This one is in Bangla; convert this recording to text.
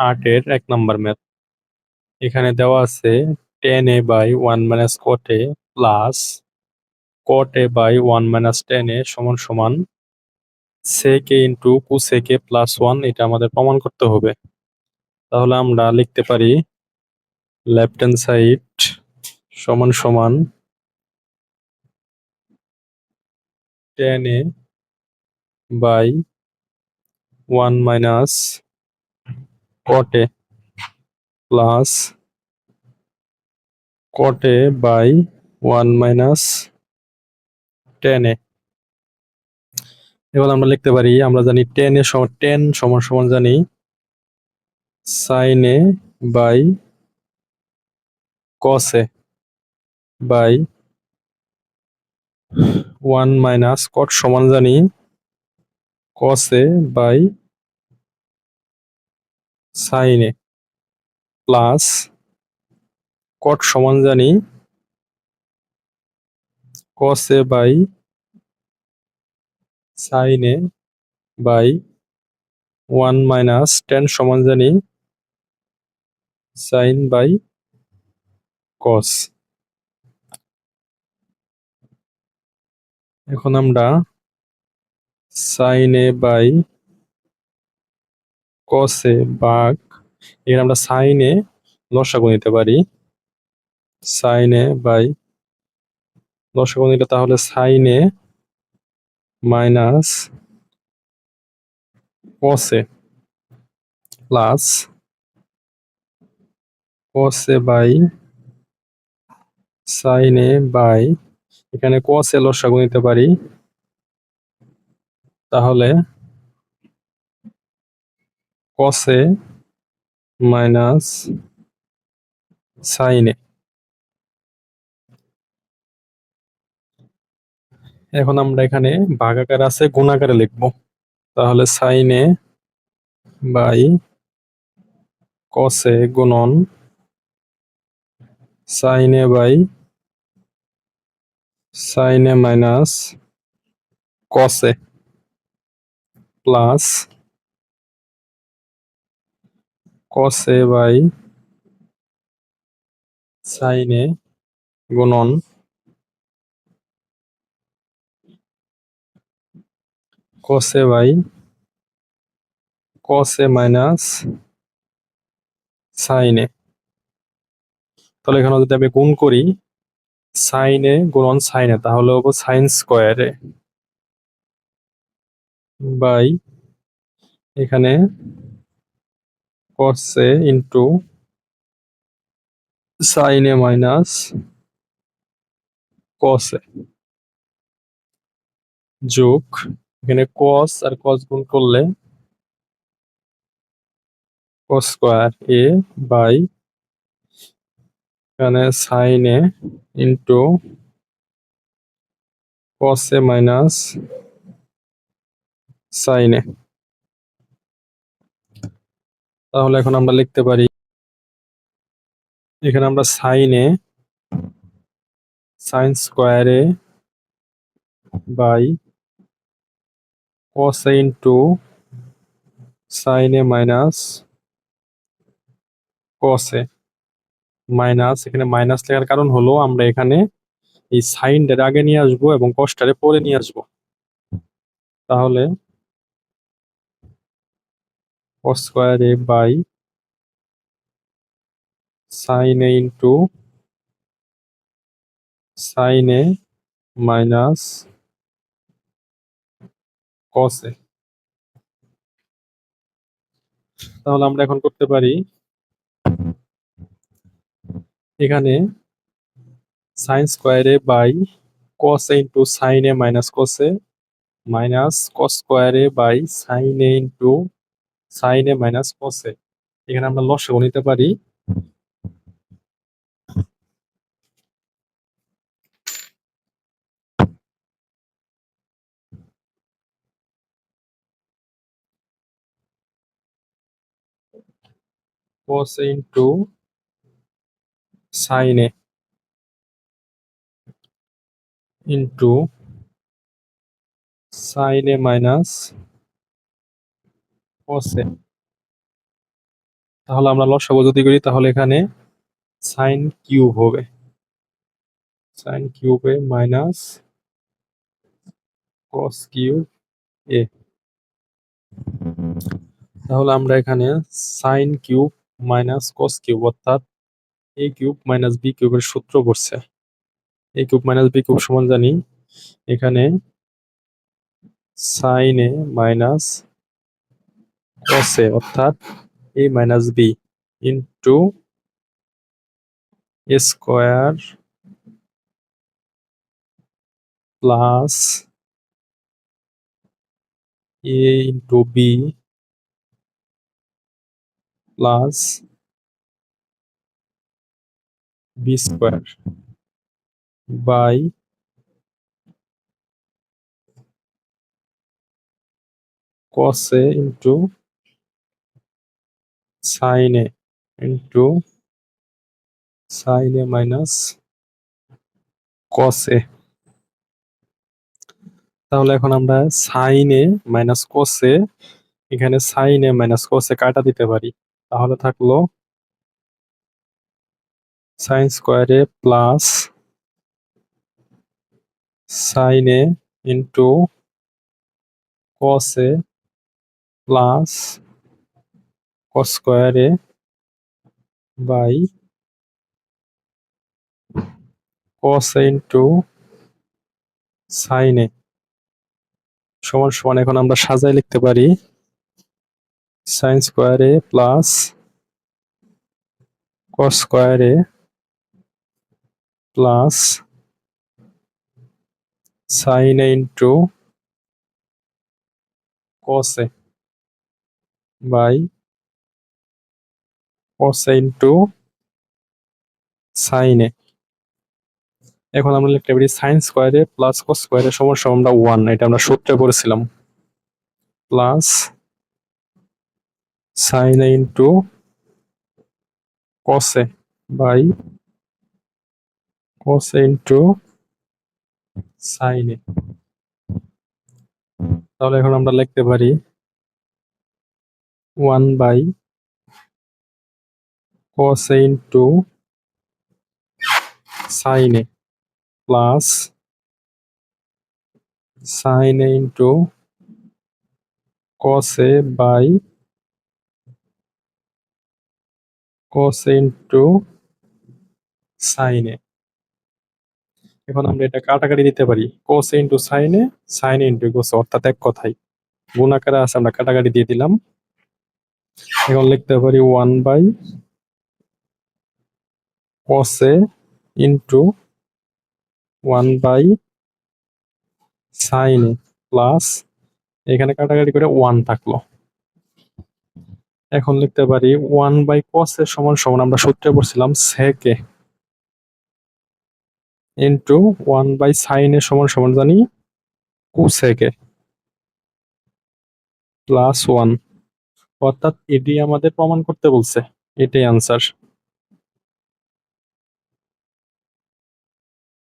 8-এর 1 নম্বর ম্যাথ। এখানে দেওয়া আছে tan a/1 - cot a plus cot a/1 - tan a সমান সমান sec a into cosec a plus 1। এটা আমাদের প্রমাণ করতে হবে। তাহলে আমরা লিখতে পারি লেফট হ্যান্ড সাইড সমান সমান tan a/1 - cot a plus cot a/1 - tan a। এবার আমরা লিখতে পারি, আমরা জানি tan সমান সমান জানি sin a by cos a by 1 - cot সমান জানি cos a by sin a plus cot সমান জানি cos a by sin a by 1 - tan সমান জানি sin বাই cos। এখন আমরা sin a by cos a ভাগ, এখানে আমরা sin a লসাগু নিতে পারি। sin a বাই লসাগু নিলে তাহলে sin a minus cos a plus cos a by sin a by, এখানে cos a লসাগু নিতে পারি, তাহলে cos a minus sin a। এখন আমরা এখানে ভাগাকার আছে গুণাকারে লিখব। তাহলে sin a by cos a গুণন sin a by sin a minus cos a plus cos a by sin a গুণন cos a by cos a minus sin a। তাহলে এখানে যদি আমি গুণ করি sin a গুণন sin a, তাহলে হবে sin স্কোয়ার a বাই এখানে cos a into sin a minus cos a যোগ এখানে cos আর cos গুণ করলে cos স্কোয়ার a বাই এখানে sin a into cos a minus sin a। তাহলে এখন আমরা লিখতে পারি, এখানে আমরা sin a sin square a by cos a into sin a minus cos a minus, এখানে মাইনাস লেখার কারণ হলো আমরা এখানে এই সাইনটার আগে নিয়ে আসবো এবং কসটারে পরে নিয়ে আসবো। তাহলে cos square a by sin a into sin a minus cos a। তাহলে আমরা এখন করতে পারি, এখানে sin square a by cos a into sin a minus cos a minus cos square a by sin a into sin a minus cos a। এখানে আমরা লসাগু নিতে পারি, cos a into sin a into sin a minus cos a তাহলে আমরা লসাগু যদি করি তাহলে এখানে সাইন কিউব হবে, সাইন কিউবে মাইনাস কস কিউব এ। তাহলে আমরা এখানে sine cube minus cos cube অর্থাৎ এ কিউব মাইনাস বি কিউবের সূত্র পড়ছে। A cube minus B cube সমান জানি এখানে sine A minus cos A অর্থাৎ A minus B into A square plus A into B plus B square by cos a into sin a into sin a minus cos a। তাহলে এখন আমরা sin a minus cos a, এখানে sin a minus cos a কাটা দিতে পারি। তাহলে থাকলো sin square a plus sin a into cos a plus cos square a by cos a into sin a সমান সমান এখন আমরা সাজায় লিখতে পারি sin square a plus cos square a plus sin a into cos a by cos a into sin a। এখন আমরা লিখতে পারি sin square a plus cos square a সমান সমান আমরা 1, এটা আমরা সূত্রে পড়েছিলাম, plus sin a into cos a by cos a into sin a। তাহলে এখন আমরা লিখতে পারি 1 by cos a into sin a plus sin a into cos a by cos a into sin a। এখন আমরা এটা কাটাকাটি দিতে পারি, cos a into sin a, sin a into cos a, অর্থাৎ এক কথাই গুণ আকারে আছে, আমরা কাটাকাটি দিয়ে দিলাম। এখন লিখতে পারি 1 by cos a into 1 by sin a plus এখানে কাটাকাটি করে 1 থাকলো। এখন লিখতে পারি 1 বাই cos a সমান সমান আমরা সূত্রে পড়ছিলাম sec a into 1 by sin a সমান সমান জানি cosec a প্লাস 1, অর্থাৎ এটি আমাদের প্রমাণ করতে বলছে, এটাই আনসার।